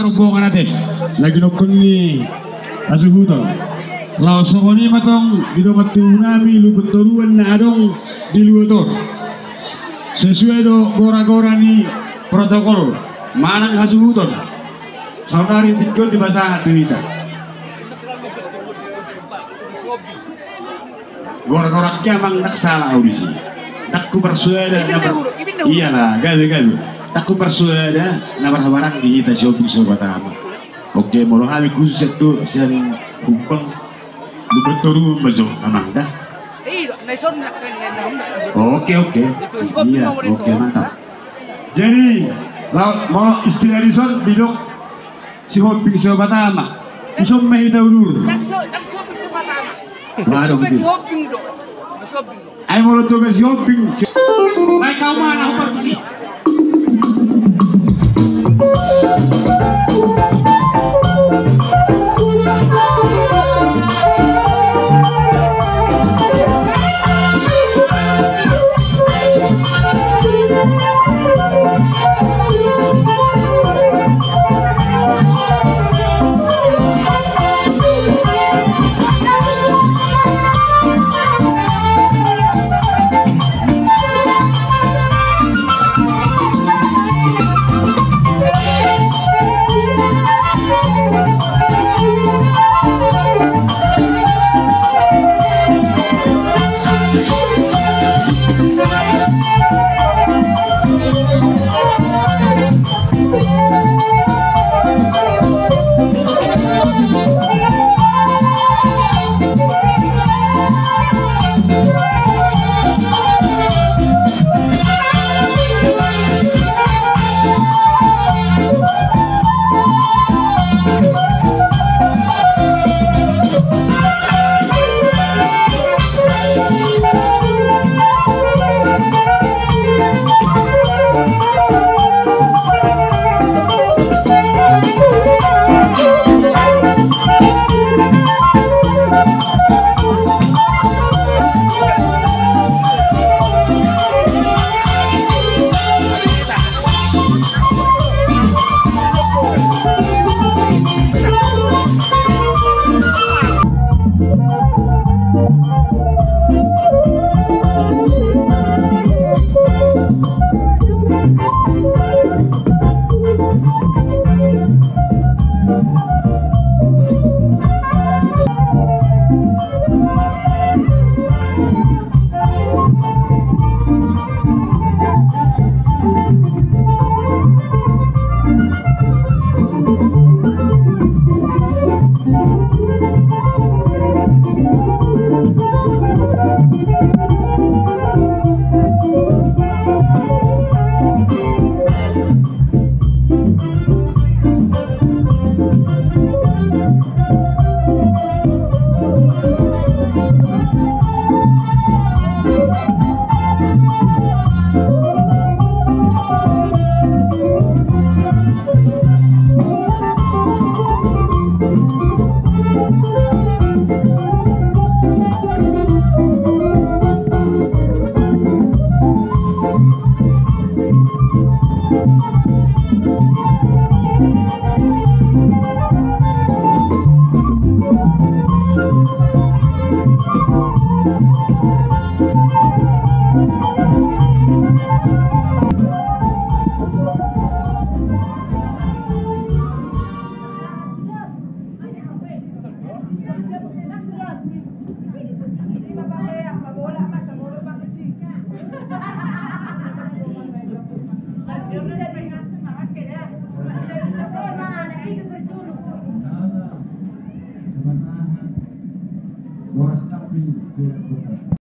rombongan natin. Lagi nukun ni Asuhuto. Lao sokoni matong didongat tunami luput toruan na adong diluotor. Sesuai do gora-gora ni protokol manang Asuhuto. Saudari tinggal di bahasa Twitter. Gora-goraknya emang tak salah audisi. Tak ku persuada. Iyalah, gagal. Tak ku persuada nabar-habarang di kita shopping sobat ama. Oke, mau hari khusus itu yang hukum lu betul mazo amang dah. Oke. Iya, oke mantap. Jadi, mau istilah di son bilok si hopping sobat ama. Isom meh dulu. Baru betul. Ayo mau tuh si hopping. Baik kau mana hopping sih? Boras tapi